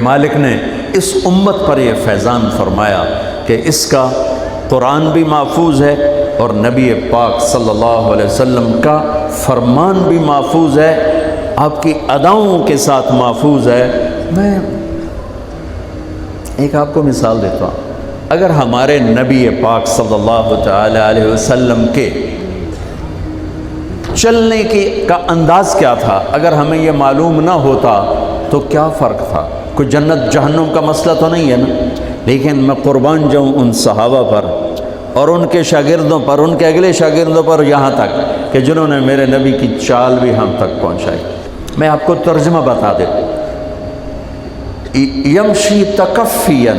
مالک نے اس امت پر یہ فیضان فرمایا کہ اس کا قرآن بھی محفوظ ہے اور نبی پاک صلی اللہ علیہ وسلم کا فرمان بھی محفوظ ہے، آپ کی اداؤں کے ساتھ محفوظ ہے۔ میں ایک آپ کو مثال دیتا ہوں، اگر ہمارے نبی پاک صلی اللہ تعالی علیہ وسلم کے چلنے کا انداز کیا تھا، اگر ہمیں یہ معلوم نہ ہوتا تو کیا فرق تھا؟ کوئی جنت جہنم کا مسئلہ تو نہیں ہے نا، لیکن میں قربان جاؤں ان صحابہ پر اور ان کے شاگردوں پر، ان کے اگلے شاگردوں پر، یہاں تک کہ جنہوں نے میرے نبی کی چال بھی ہم تک پہنچائی۔ میں آپ کو ترجمہ بتا دوں، یمشی تکفیا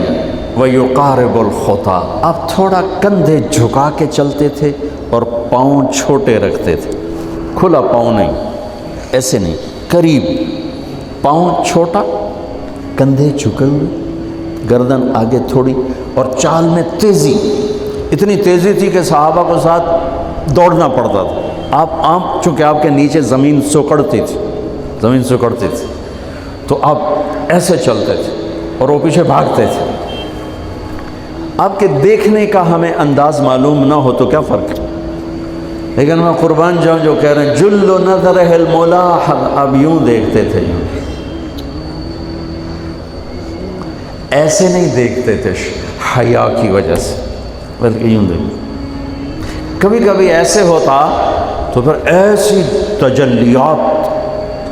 ویقارب الخطا، آپ تھوڑا کندھے جھکا کے چلتے تھے اور پاؤں چھوٹے رکھتے تھے، کھلا پاؤں نہیں، ایسے نہیں، قریب، پاؤں چھوٹا، کندھے جھکے ہوئے، گردن آگے تھوڑی، اور چال میں تیزی، اتنی تیزی تھی کہ صحابہ کو ساتھ دوڑنا پڑتا تھا۔ آپ چونکہ آپ کے نیچے زمین سکڑتی تھی تو آپ ایسے چلتے تھے اور وہ پیچھے بھاگتے تھے۔ آپ کے دیکھنے کا ہمیں انداز معلوم نہ ہو تو کیا فرق ہے، لیکن میں قربان جاؤں جو کہہ رہے ہیں جل نظرہ الملاحظ، آپ یوں دیکھتے تھے، ایسے نہیں دیکھتے تھے حیا کی وجہ سے، بلکہ یوں دیکھتے۔ کبھی کبھی ایسے ہوتا تو پھر ایسی تجلیات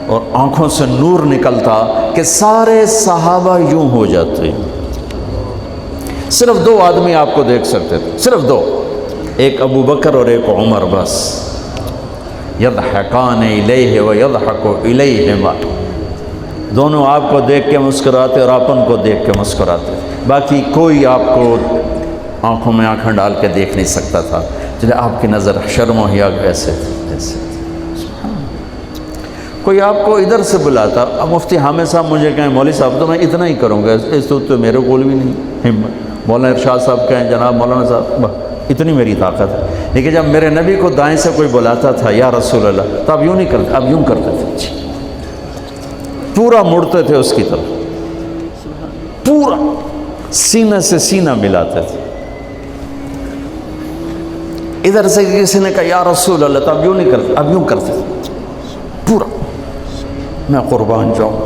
اور آنکھوں سے نور نکلتا کہ سارے صحابہ یوں ہو جاتے۔ صرف 2 آدمی آپ کو دیکھ سکتے تھے، صرف 2، ایک ابو بکر اور ایک عمر، بس۔ یضحکان الیہ ویضحک الیہما، دونوں آپ کو دیکھ کے مسکراتے اور آپ ان کو دیکھ کے مسکراتے، باقی کوئی آپ کو آنکھوں میں آنکھیں ڈال کے دیکھ نہیں سکتا تھا، جب آپ کی نظر شرم و حیا ایسے تھی۔ کوئی آپ کو ادھر سے بلاتا، اب مفتی حامد صاحب مجھے کہیں مولوی صاحب تو میں اتنا ہی کروں گا، اس تو میرے کول بھی نہیں ہمت، مولانا ارشاد صاحب کہیں جناب مولانا صاحب، اتنی میری طاقت ہے۔ لیکن جب میرے نبی کو دائیں سے کوئی بلاتا تھا یا رسول اللہ، تو آپ یوں نہیں کرتے، آپ یوں کرتے تھے، پورا مڑتے تھے اس کی طرف، پورا سینہ سے سینہ ملاتے تھے۔ ادھر سے کسی نے کہا یا رسول اللہ، تو آپ یوں نہیں کرتے، آپ یوں کرتے تھے پورا۔ میں قربان جاؤں،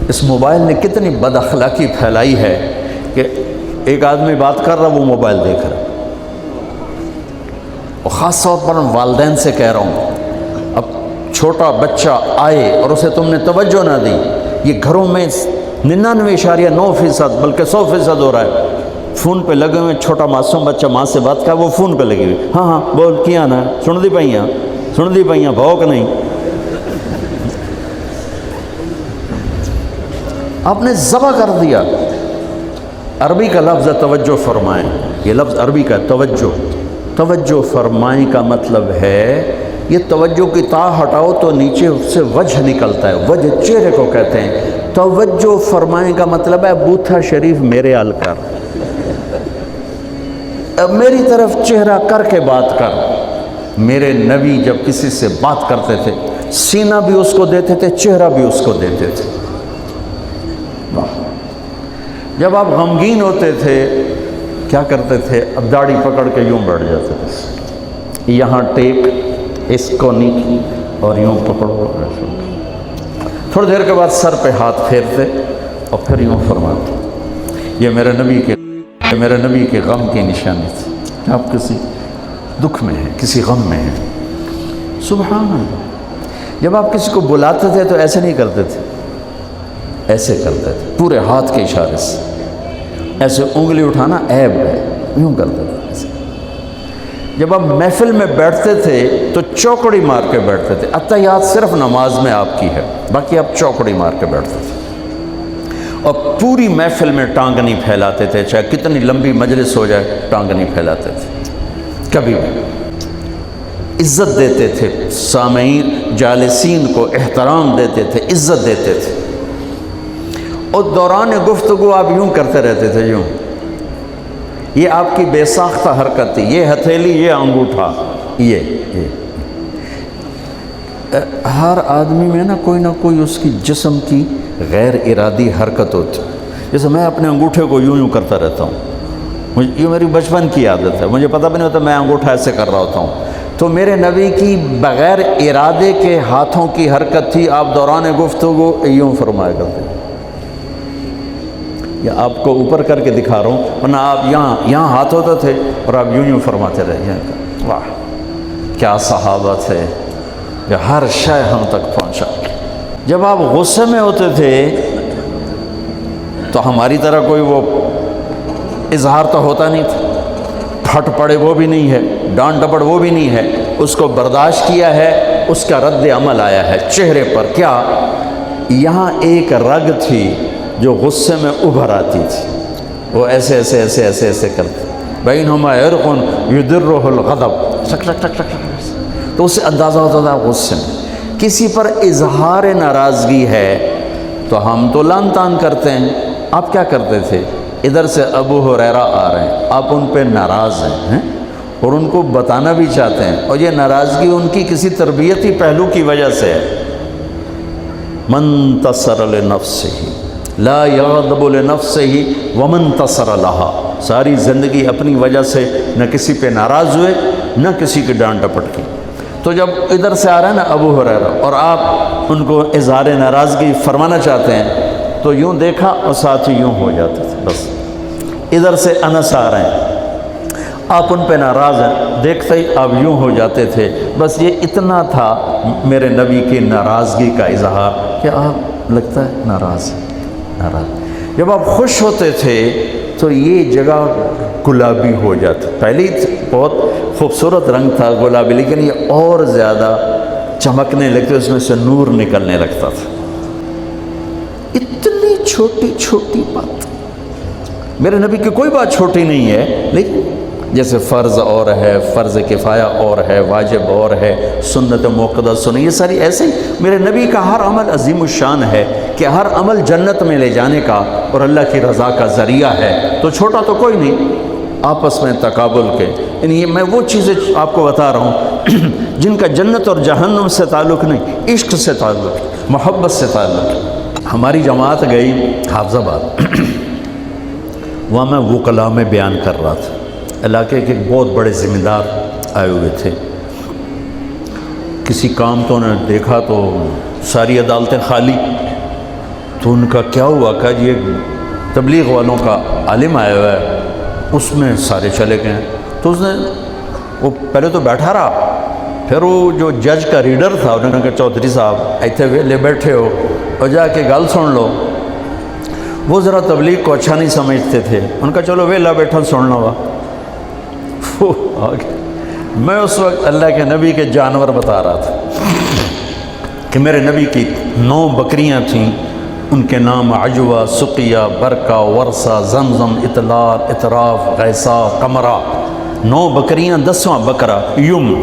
اس موبائل نے کتنی بد اخلاقی پھیلائی ہے کہ ایک آدمی بات کر رہا، وہ موبائل دیکھ رہا، اور خاص طور پر والدین سے کہہ رہا ہوں، اب چھوٹا بچہ آئے اور اسے تم نے توجہ نہ دی، یہ گھروں میں 99.9% بلکہ 100% ہو رہا ہے، فون پہ لگے ہوئے، چھوٹا معصوم بچہ ماں سے بات کر، وہ فون پہ لگے ہوئے، ہاں ہاں بول کیا نا، سن دی پئیاں بھوک نہیں۔ آپ نے ذبح کر دیا۔ عربی کا لفظ ہے توجہ فرمائیں، یہ لفظ عربی کا توجہ فرمائیں کا مطلب ہے، یہ توجہ کی تا ہٹاؤ تو نیچے سے وجہ نکلتا ہے، وجہ چہرے کو کہتے ہیں۔ توجہ فرمائیں کا مطلب ہے بوتھا شریف میرے حل کر، میری طرف چہرہ کر کے بات کر۔ میرے نبی جب کسی سے بات کرتے تھے، سینہ بھی اس کو دیتے تھے، چہرہ بھی اس کو دیتے تھے۔ جب آپ غمگین ہوتے تھے کیا کرتے تھے؟ اب داڑھی پکڑ کے یوں بیٹھ جاتے تھے، یہاں ٹیک، اس کو نیچے اور یوں پکڑو، تھوڑی دیر کے بعد سر پہ ہاتھ پھیرتے اور پھر یوں فرماتے۔ یہ میرے نبی کے غم کی نشانی تھی، آپ کسی دکھ میں ہیں، کسی غم میں ہیں۔ سبحان اللہ، جب آپ کسی کو بلاتے تھے تو ایسے نہیں کرتے تھے، ایسے کرتے تھے، پورے ہاتھ کے اشارے سے، ایسے انگلی اٹھانا عیب ہے، یوں کرتے تھے ایسے۔ جب آپ محفل میں بیٹھتے تھے تو چوکڑی مار کے بیٹھتے تھے، اتحیات صرف نماز میں آپ کی ہے، باقی آپ چوکڑی مار کے بیٹھتے تھے، اور پوری محفل میں ٹانگ نہیں پھیلاتے تھے، چاہے کتنی لمبی مجلس ہو جائے ٹانگ نہیں پھیلاتے تھے کبھی بھی۔ عزت دیتے تھے، سامعین جالسین کو احترام دیتے تھے، عزت دیتے تھے، اور دوران گفتگو آپ یوں کرتے رہتے تھے، یوں۔ یہ آپ کی بے ساختہ حرکت تھی، یہ ہتھیلی، یہ انگوٹھا، یہ ہر آدمی میں نا کوئی اس کی جسم کی غیر ارادی حرکت ہوتی ہے. جیسے میں اپنے انگوٹھے کو یوں کرتا رہتا ہوں، یہ میری بچپن کی عادت ہے، مجھے پتہ بھی نہیں ہوتا میں انگوٹھا ایسے کر رہا ہوتا ہوں. تو میرے نبی کی بغیر ارادے کے ہاتھوں کی حرکت تھی. آپ دوران گفتگو یوں فرمایا کرتے، یا آپ کو اوپر کر کے دکھا رہا ہوں، ورنہ آپ یہاں ہاتھ ہوتے تھے اور آپ یوں فرماتے رہے. واہ کیا صحابہ تھے، کہ ہر شے ہم تک پہنچا. جب آپ غصے میں ہوتے تھے تو ہماری طرح کوئی وہ اظہار تو ہوتا نہیں تھا، پھٹ پڑے وہ بھی نہیں ہے، ڈانٹ ڈپٹ وہ بھی نہیں ہے. اس کو برداشت کیا ہے، اس کا رد عمل آیا ہے چہرے پر. کیا یہاں ایک رگ تھی جو غصے میں ابھر آتی تھی، وہ ایسے ایسے ایسے ایسے ایسے کرتے، بینہما عرق یدرہ الغضب، ٹک ٹک ٹک ٹک. تو اس سے اندازہ ہوتا تھا غصے میں کسی پر اظہار ناراضگی ہے تو ہم تو لان تان کرتے ہیں. آپ کیا کرتے تھے؟ ادھر سے ابو ہریرہ آ رہے ہیں، آپ ان پہ ناراض ہیں اور ان کو بتانا بھی چاہتے ہیں، اور یہ ناراضگی ان کی کسی تربیتی پہلو کی وجہ سے ہے. من انتصر لنفسہ لا یغضب لنفسہ ومن انتصر لها. ساری زندگی اپنی وجہ سے نہ کسی پہ ناراض ہوئے نہ کسی کی ڈانٹ ڈپٹ کی. تو جب ادھر سے آ رہا ہے نا ابو ہریرہ اور آپ ان کو اظہار ناراضگی فرمانا چاہتے ہیں تو یوں دیکھا اور ساتھ ہی یوں ہو جاتے تھے. بس ادھر سے انس آ رہے ہیں، آپ ان پہ ناراض ہیں، دیکھتے ہی آپ یوں ہو جاتے تھے. بس یہ اتنا تھا میرے نبی کی ناراضگی کا اظہار کہ آپ لگتا ہے ناراض. جب آپ خوش ہوتے تھے تو یہ جگہ گلابی ہو جاتی. پہلے بہت خوبصورت رنگ تھا گلابی، لیکن یہ اور زیادہ چمکنے لگتے، اس میں سے نور نکلنے لگتا تھا. اتنی چھوٹی چھوٹی بات، میرے نبی کی کوئی بات چھوٹی نہیں ہے، لیکن جیسے فرض اور ہے، فرض کفایہ اور ہے، واجب اور ہے، سنت موقدہ سنت، یہ ساری ایسے ہی. میرے نبی کا ہر عمل عظیم الشان ہے کہ ہر عمل جنت میں لے جانے کا اور اللہ کی رضا کا ذریعہ ہے. تو چھوٹا تو کوئی نہیں، آپس میں تقابل کے. یعنی میں وہ چیزیں آپ کو بتا رہا ہوں جن کا جنت اور جہنم سے تعلق نہیں، عشق سے تعلق، محبت سے تعلق. ہماری جماعت گئی حافظ آباد، وہاں میں وکلا میں بیان کر رہا تھا. علاقے کے بہت بڑے ذمہ دار آئے ہوئے تھے. کسی کام تو انہوں نے دیکھا تو ساری عدالتیں خالی. تو ان کا کیا ہوا کہ یہ تبلیغ والوں کا عالم آیا ہوا ہے، اس میں سارے چلے گئے. تو اس نے وہ پہلے تو بیٹھا رہا، پھر وہ جو جج کا ریڈر تھا انہوں نے کہا چودھری صاحب ایتھے ویلے بیٹھے ہو اور جا کے گل سن لو. وہ ذرا تبلیغ کو اچھا نہیں سمجھتے تھے، ان کا چلو ویلا بیٹھا سن لو. میں اس وقت اللہ کے نبی کے جانور بتا رہا تھا کہ میرے نبی کی 9 بکریاں تھیں، ان کے نام عجوہ، سقیہ، برکہ، ورثہ، زمزم، اطلال، اطراف، غیثہ، قمرہ. 9 بکریاں، 10واں بکرا یم،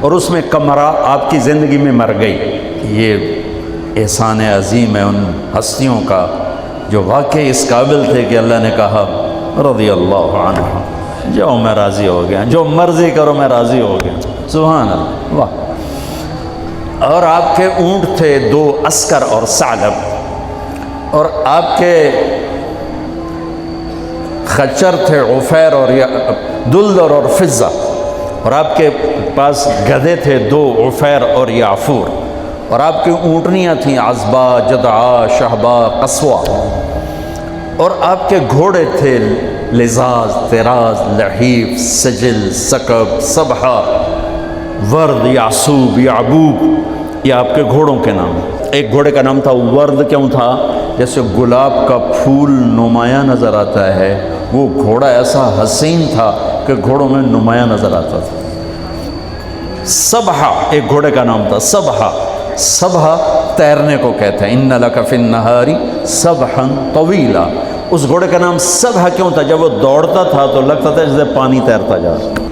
اور اس میں قمرہ آپ کی زندگی میں مر گئی. یہ احسان عظیم ہے ان ہستیوں کا جو واقعی اس قابل تھے کہ اللہ نے کہا رضی اللہ عنہ، جاؤ میں راضی ہو گیا، جو مرضی کرو میں راضی ہو گیا. سبحان اللہ، واہ. اور آپ کے اونٹ تھے 2 عسکر اور ثعلب، اور آپ کے خچر تھے عفیر اور دلدر اور فضہ، اور آپ کے پاس گدھے تھے 2 عفیر اور یعفور، اور آپ کی اونٹنیاں تھیں عذبہ، جدعہ، شہبہ، قصوہ، اور آپ کے گھوڑے تھے لزاز، تراز، لحیف، سجل، سکب، صبحہ، ورد، یعصوب، یعبوب. یہ آپ کے گھوڑوں کے نام. ایک گھوڑے کا نام تھا ورد. کیوں تھا؟ جیسے گلاب کا پھول نمایاں نظر آتا ہے، وہ گھوڑا ایسا حسین تھا کہ گھوڑوں میں نمایاں نظر آتا تھا. صبحہ ایک گھوڑے کا نام تھا. صبحہ تیرنے کو کہتے ہیں، ان لک فی النہار صبحا طویلا. اس گھوڑے کا نام صبح کیوں تھا؟ جب وہ دوڑتا تھا تو لگتا تھا جیسے پانی تیرتا جا رہا.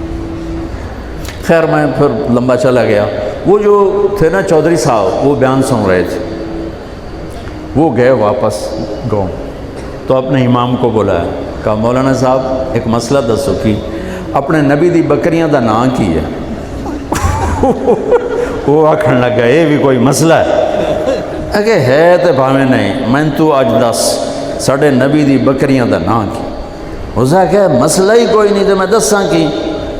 خیر میں پھر لمبا چلا گیا. وہ جو تھے نا چودھری صاحب، وہ بیان سن رہے تھے. وہ گئے واپس گاؤں تو اپنے امام کو بلایا، کہا مولانا صاحب ایک مسئلہ دسو کہ اپنے نبی دی بکریاں دا نام کی ہے. وہ آکھن لگا یہ بھی کوئی مسئلہ ہے؟ اگے ہے تو بھاویں نہیں، میں تو اج دس ساڈے نبی دی بکریاں دا نام کی؟ اس نے کہا مسئلہ ہی کوئی نہیں تو میں دساں کی؟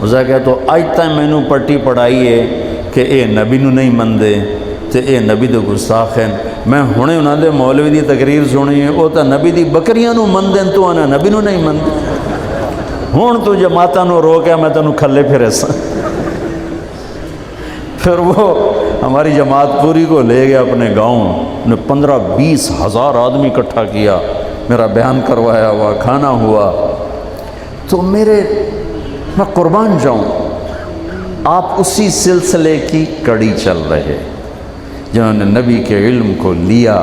اس نے کہا تو اج تک مینوں پٹی پڑھائی ہے کہ اے نبی نو نہیں مندے تے اے نبی دے گستاخ ہیں، میں ہنے انہاں دے مولوی دی تقریر سنی ہے، وہ تو نبی دی بکریاں نو مندے تو انا نبی نو نہیں مندے، ہن تو جماعتاں نو روکیا میں تینوں کھلے پھرے سا۔ پھر وہ ہماری جماعت پوری کو لے گیا اپنے گاؤں نے، 15-20 ہزار آدمی اکٹھا کیا، میرا بیان کروایا ہوا، کھانا ہوا۔ تو میں قربان جاؤں، آپ اسی سلسلے کی کڑی چل رہے جنہوں نے نبی کے علم کو لیا